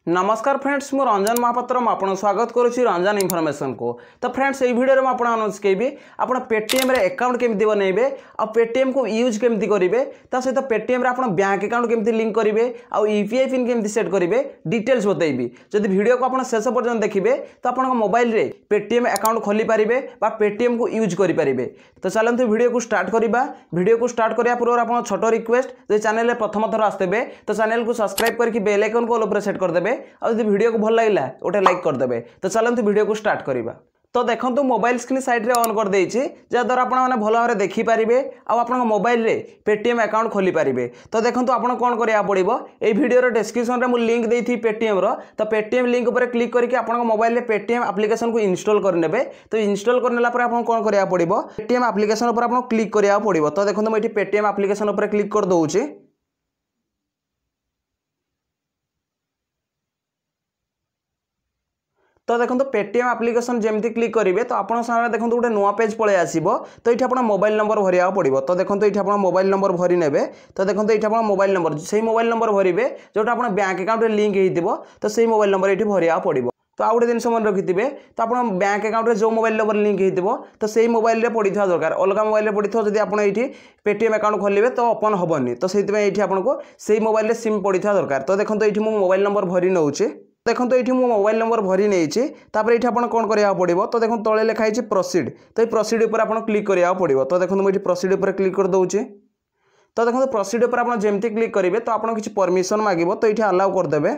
नमस्कार फ्रेंड्स मु रंजन महापात्र आपन स्वागत करुच्ची रंजन इनफॉरमेशन को। तो फ्रेंड्स ये वीडियो में आपको शिखेबी आप पेटीएम रे अकाउंट केमती बनइबे आ पेटीएम को यूज केमती करेंगे ता सहित पेटीएम रे आपण बैंक अकाउंट केमती लिंक करेंगे आ यूपीआई पिन केमती सेट करेंगे डिटेल्स बतइबी। जदि वीडियो को आप शेष पर्यंत देखिए तो आप मोबाइल रे पेटीएम अकाउंट खोली पारे बा पेटीएम को यूज करेंगे। तो चलते वीडियो को स्टार्ट करवा। वीडियो को स्टार्ट करने पूर्व आप छोट रिक्वेस्ट जो चैनल प्रथम थर आसते तो चैनल को सब्सक्राइब करके बेल आइकन को ऑल पर सेट करदे और यदि वीडियो को भल लगा गोटे लाइक करदे। तो चलते वीडियो को स्टार्ट करवा। तो देखो मोबाइल स्क्रीन साइड रे ऑन कर देछि जद्वारा आपण माने भल भाव देखि पारिबे आ आपण मोबाइल रे पेटीएम अकाउंट खोली पारिबे। तो देखो आपण कोन करिया पड़िबो ए वीडियो रो डिस्क्रिप्शन रे मु लिंक देथि पेटीएम रो। तो पेटीएम लिंक ऊपर क्लिक करके आपण मोबाइल रे पेटीएम एप्लीकेशन को इंस्टॉल कर नेबे। तो इंस्टॉल करनेला पर आपण कोन करिया पड़िबो पेटीएम एप्लीकेशन ऊपर आपण क्लिक करिया पड़िबो। तो देखो मैं एठी पेटीएम एप्लीकेशन ऊपर क्लिक कर दउछि। तो देखो पेटीएम एप्लीकेशन जमती क्लिक करेंगे तो आप देखो गोटे नुआ पेज पलि आसो। तो ये आप मोबाइल नंबर भरिया पड़ो। तो देखो ये आप मोबाइल नंबर भरी ने। तो देखो ये आप मोबाइल नंबर से मोबाइल नंबर भरवे जोटा आप बैंक अकाउंट लिंक हो तो सही मोबाइल नंबर ये भरिया पड़ो। तो आउ गोटे जिन मन रखिथे तो आप बैंक अकाउंट जो मोबाइल नंबर लिंक हो तो सही मोबाइल में पड़ी दरकार अलग मोबाइल पड़ी जब आप ये पेटीएम अकाउंट खोलेंगे तो ओपन हेनी। तो से आपको सही मोबाइल सिम पड़ी दरकार। तो देखो ये मोबाइल नंबर भरी नौचे। देखो ये मोबाइल नंबर भरी नहीं ये कौन करा पड़ो। तो देखो तले लिखाई प्रोसीड। तो ये प्रोसीड उपर आप क्लिक करा पड़ो। तो देखो मुझे प्रोसीड उपर क्लिक कर दूचे। तो देखो प्रोसीड उपर आप जमती क्लिक करेंगे तो आपको किसी परमिशन मांगो तो ये अलाउ करदे।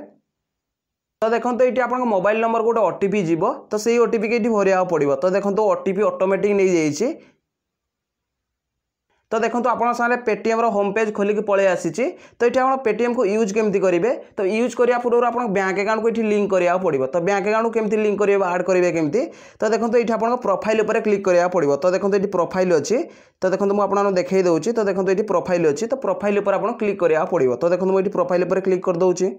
तो देखो ये आप मोबाइल नंबर गोटे ओटीपी जीव तो सही ओटीपी के भरिया पड़ो। तो देखो ओटीपी ऑटोमेटिक नहीं जाइए। तो देखो आप पेटीएम होम पेज खोलिक पलि आसी। तो ये आप पेटीएम को यूज केमती करेंगे। तो यूज करने पूर्व आप बैंक अकाउंट को ये लिंक करा पड़ो। तो बैंक अकाउंट केमती लिंक करेंगे आड करेंगे केमती। तो देखो ये आप प्रोफाइल उपर क्लिक करा पड़ो। तो देखो ये प्रोफाइल अच्छी। तो देखो मुझे देखई दूसरी। तो देखो ये प्रोफाइल अच्छी। तो प्रोफाइल उपर आप क्लिक करा पड़ो। तो देखो मुझे प्रोफाइल उपर क्लिक कर दूसरी।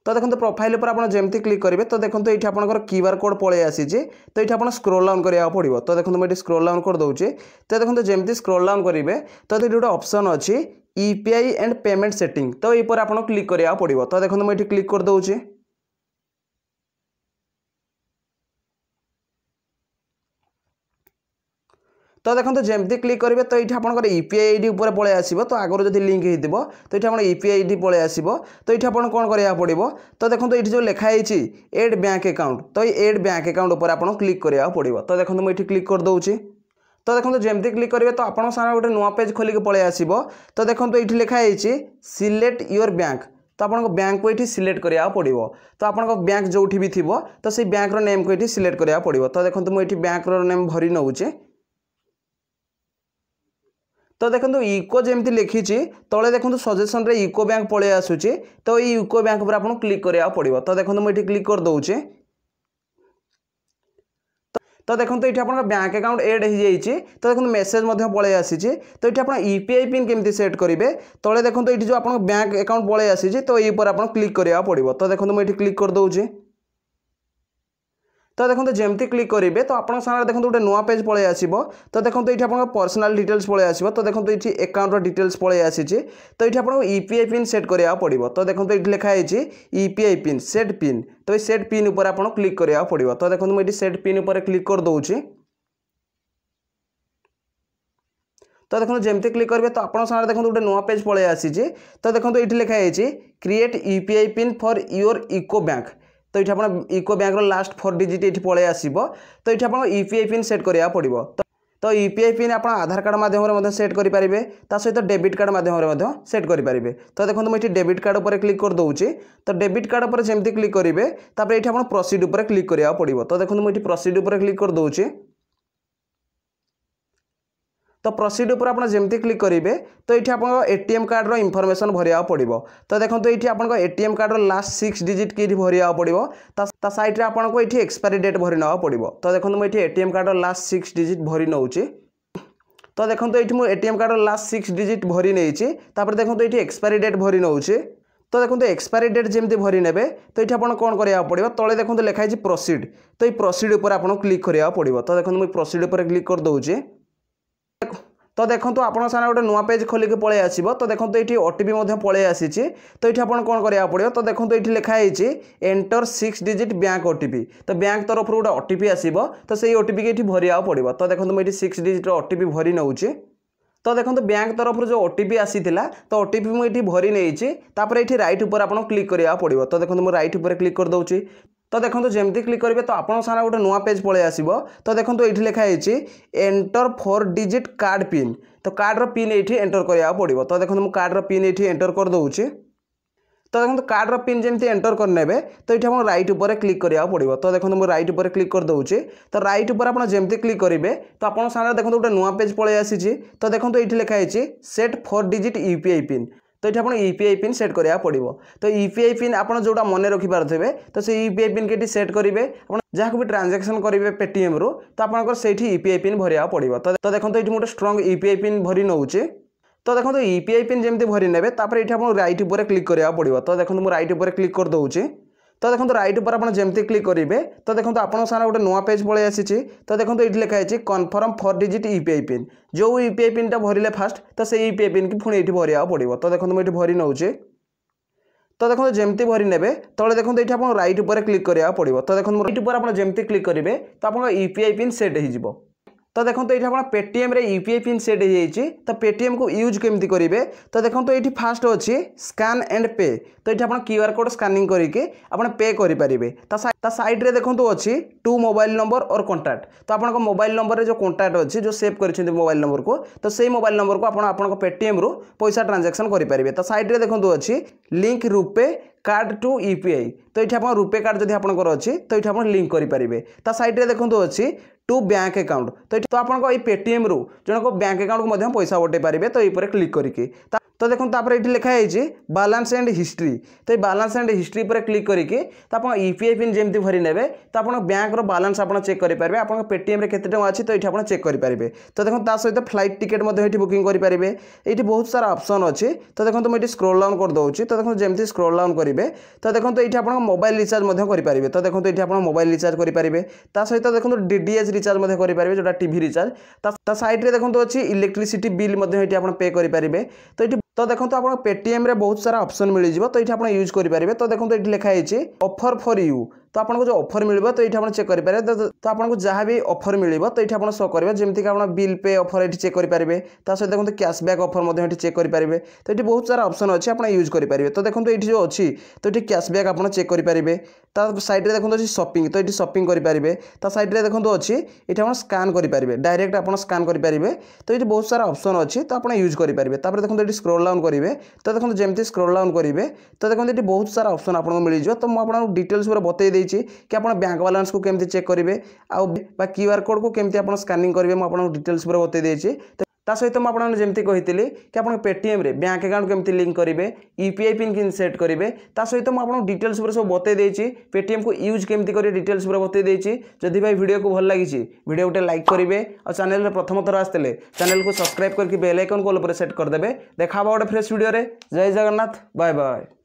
तो देखो प्रोफाइल पर आप जमती क्लिक करेंगे तो देखो ये आपर क्यूआर कोड पलि आसी। तो ये आप स्क्रॉल डाउन करा पड़ो। तो देखो मुझे स्क्रॉल डाउन कर दूसरी। तो देखो जमती स्क्रॉल डाउन करेंगे तो ये गोटे ऑप्शन अच्छी यूपीआई एंड पेमेंट सेटिंग। तो ये आप क्लिक करा पड़ो। तो देखो मुझे क्लिक कर दूसरी। तो देखो जमती क्लिक करेंगे तो ये आप यूपीआई आईडी उपर पलि आसो। तो आगर जो लिंक हो तो ये आप यूपीआई आईडी पलि आसो। तो ये आप कौन करा पड़ो। तो देखो ये जो लिखाई एड बैंक अकाउंट तो ये एड बैंक अकाउंट उपर आप क्लिक करा पड़ो। तो देखो मुझे क्लिक कर दूसरी। तो देखो जमती क्लिक करेंगे तो आप गोटे नुआ पेज खोलिक पलि आसो। तो देखो ये लिखाई सिलेक्ट योर बैंक। तो आप बैंक को ये सिलेक्ट करा पड़ो। तो आप बैंक जो भी थी तो से बैंक नेम को ये सिलेक्ट करा पड़ो। तो देखो मुझे बैंक नेम भरी नौचे। तो देखो यूको जमती लिखी तले देखो सजेसन रे यूको बैंक पलि आसूची। तो ये यूको बैंक पर आपको क्लिक करा पड़ो। तो देखो मुझे क्लिक कर दूचे। तो देखो ये आप बैंक अकाउंट एड हो जाइए। तो देखो मेसेज पलि आसी। तो ये आप यूपीआई पिन केमती सेट करेंगे तले देखो ये जो आप बैंक अकाउंट पलि आसी तो ये आप क्लिक करा पड़ो। तो देखो मुझे क्लिक कर दूचे। तो देखो जमती क्लिक करेंगे तो आप देखो गोटे नुआ पेज पलि आसो। तो देखो ये आप पर्सनल डिटेल्स पलि आसो। तो देखो ये अकाउंट डिटेल्स पलि आसी। तो ये आप यूपीआई पिन सेट करा पड़ो। तो देखो ये लिखाई यूपीआई पिन सेट पिन। तो ये सेट पिन उपर आप क्लिक करा पड़ो। तो देखो मुझे सेट पिन उपर क्लिक कर दूसरी। तो देखो जमती क्लिक करेंगे तो आप देखो गोटे नुआ पेज पलि आसी। तो देखो ये लिखाई create UPI pin for your UCO bank. तो ये आप यूको बैंक लास्ट 4 डिजिट ये पलि आसो। तो ये आप यूपीआई पिन सेट करा पड़ो। तो यूपीआई पिन आप आधार कार्ड माध्यम सेट करेंगे सहित डेबिट कार्ड माध्यम सेट करेंगे। तो देखो मुझे डेबिट कार्ड उपर क्लिक कर दूसरी। तो डेबिट कार्ड उपर जमती क्लिक करेंगे ये आप प्रोसीड उपर क्लिक करा पड़ो। तो देखो मुझे प्रोसीड उपर क्लिक कर दूसरी। तो प्रोसीड उपर आप जमती क्लिक करेंगे तो ये आप एटीएम कार्ड इनफॉरमेशन भरिया पड़ो। तो देखो ये आप एटीएम कार्ड लास्ट 6 डिजिट की भरिया पड़ो। ता साइड आपको ये एक्सपायरी डेट भरी ना पड़ो। तो देखो मुझे एटीएम कार्ड लास्ट 6 डिजिट भरी नौचे। तो देखो ये एटीएम कार्ड लास्ट 6 डिजिट भरी नहीं। देखो ये एक्सपायरी डेट भरी नौचे। तो देखो एक्सपायरी डेट जमती भरी ने तो ये आप कौन करा पड़ो। तले देखो लिखाई प्रोसीड। तो ये प्रोसीड उपर आप क्लिक करा पड़ो। तो देखो मुझे प्रोसीड उपर क्लिक कर दूचे। तो देखो आप सामने गोटे नुआ पेज खोलिक पलि आसो। तो देखो ये ओटीपी पलि आसी। तो ये आप कौन करा पड़ो। तो देखो ये लिखाई एंटर 6 डिजिट बैंक ओटीपी। तो बैंक तरफ गोटे ओटीपी आसो। तो सही ओटीपी की भरिया पड़ो। तो देखो मुझे 6 डिजिट ओटीपी भरी नौची। तो देखो बैंक तरफ जो ओटीपी आसीला तो ओटीपी मुझे भरी नहीं। ये राइट ऊपर आप क्लिक करा पड़ो। तो देखो मुझे राइट ऊपर क्लिक कर दूसरी। तो देखो जमती क्लिक करेंगे तो आप सामने गोटे नुआ पेज पलि आसो। तो देखो ये लिखाई एंटर 4 डिजिट कार्ड पिन। तो कार्ड पिन ये एंटर करा पड़ो। तो देखो मुझे कार्ड पिन ये एंटर कर दूसरी। तो देखो कार्ड पिन जमी एंटर करने। तो ये आप राइट ऊपर क्लिक करा पड़ो। तो देखो मुझे राइट ऊपर क्लिक कर दूसरी। तो राइट ऊपर आप जमती क्लिक करेंगे तो आप सामने देखो गोटे नुआ पेज पलि आसी। तो देखो ये लिखाई सेट 4 डिजिट यूपीआई पिन। तो ये आप यूपीआई पिन सेट करा पड़ो। तो यूपीआई पिन आप जोटा मन रखिपारे तो से यूपीआई पिन के सेट करेंगे। जहाँ भी ट्रांजेक्शन करेंगे पेटीएम रु तो आपंकर से यूपीआई पिन भरिया पड़ो। तो देखो ये गोटे स्ट्रंग यूपीआई पिन भरी नौचे। तो देखो यूपीआई पिन जमी भरी ने ये आप राइट ऊपर क्लिक करा पड़ो। तो देखो मुझे राइट ऊपर क्लिक कर दूसरी। तो देखो राइट ऊपर आप जमती क्लिक करेंगे तो देखो आप सामने गोटे नुआ पेज पलि आसी। तो देखो ये लिखाई कन्फर्म 4 डिजिट यूपीआई पिन। जो यूपीआई पिन भरिले फास्ट तो से यूपीआई पिन की पुणी ये भरिया पड़ो। तो देखो मुझे भरी नौचे। तो देखो जमती भरी ने तले देखो ये आप राइट ऊपर क्लिक करा पड़ो। तो देखो राइट ऊपर आप जमती क्लिक करेंगे तो आप यूपीआई पिन सेट हो। तो देखो ये आप पेटीएम रे यूपीआई पिन सेट हो। तो पेटीएम को यूज केमती करेंगे। तो देखो ये फास्ट अच्छी स्कैन एंड पे। तो ये आप क्यूआर कोड स्कानिंग करके आप पे करेंगे। साइड रे देखो अच्छी 2 मोबाइल नंबर और कॉन्टैक्ट। तो आप मोबाइल नंबर जो कॉन्टैक्ट अच्छी जो सेव कर मोबाइल नंबर को तो सही मोबाइल नंबर को आप पेटीएम रु पैसा ट्रांजेक्शन करेंगे। तो साइड रे देखो अच्छी link RuPay card to UPI. तो ये आप रुपे कार्ड जब आपंकर अच्छी तो ये आप लिंक करेंगे। तो साइड रे देखो अच्छी टू बैंक अकाउंट। तो आपको ये पेटीएम रु जन को बैंक अकाउंट को पैसा उठे पारे। तो ये क्लिक करके तो देखो ये लिखाई बैलेंस एंड हिस्ट्री। तो ये बैलेंस एंड हिस्ट्री पर क्लिक करके तो आप यूपीआई पिन जमी भरी ने तो आप बैंक बैलेंस आप चेक करेंगे। आप पेटीएम के अच्छी तो ये आप चेक करेंगे। तो देखो सहित फ्लाइट टिकेट ये बुकिंग करेंगे। ये बहुत सारा ऑप्शन अच्छी। तो देखो मुझे स्क्रॉल डाउन कर दूसरी। तो देखो जमी स्क्रॉल डाउन करेंगे तो देखो ये आप मोबाइल रिचार्ज करेंगे। तो देखो ये आप मोबाइल रिचार्ज करेंगे। सहित देखो डीडीएच रिचार्ज करेंगे जोटा टीवी रिचार्ज। साइड रे देखो अच्छी इलेक्ट्रिसिटी बिल आप पे करेंगे। तो देखो आप पेटीएम रे बहुत सारा ऑप्शन मिल जाए। तो ये आप यूज करेंगे। तो देखो ये लिखाई ऑफर फॉर यू। तो आपको जो ऑफर मिल तो ये आप चेक करेंगे। तो आपको जहाँ भी ऑफर मिल तो ये आप शो करेंगे। जमीक आप बिल पे ऑफर ये चेक करेंगे। सहित देखो कैशबैक ऑफर ये चेक करेंगे। तो ये बहुत सारा ऑप्शन अच्छी आप यूज करेंगे। तो देखो ये जो अच्छी तो ये कैशबैक आप चेक करेंगे। तो साइड रे देखो अच्छी शॉपिंग। तो ये शॉपिंग करेंगे। तो साइड रे देखो अच्छी ये आप स्कान करेंगे। डायरेक्ट आप स्कान करेंगे। तो ये बहुत सारा ऑप्शन अच्छी तो आप यूज करेंगे। देखो ये स्क्रॉल डाउन करेंगे। तो देखो जमी स्क्रॉल डाउन करेंगे तो देखो ये बहुत सारा ऑप्शन आपको मिल जाए। तो मुझे डिटेल्स पूरा बतई देछि कि आप बैंक बैलेंस को केमती चेक करेंगे आ क्यूआर कोड को केमती आप स्कानिंग करेंगे। मुझे डिटेल्स पूरा बतई देछि। सहित मुझे जमी कही कि आप पेटीएम रे बैंक अकाउंट केमती लिंक करेंगे यूपीआई पिन कि सेट करेंगे। सहित मुझे डिटेल्स पूरा सब बतई देछि। पेटीएम को यूज केमती करेंगे डिटेल्स पूरा बतई देछि। जदि भाई वीडियो को भल लगी वीडियो गोटे लाइक करेंगे और चैनल में प्रथम थर आसते चैनल को सब्सक्राइब करके बेल आइकन को ऑल पर सेट करदे। देखा गोटे फ्रेश वीडियो रे। जय जगन्नाथ। Bye bye.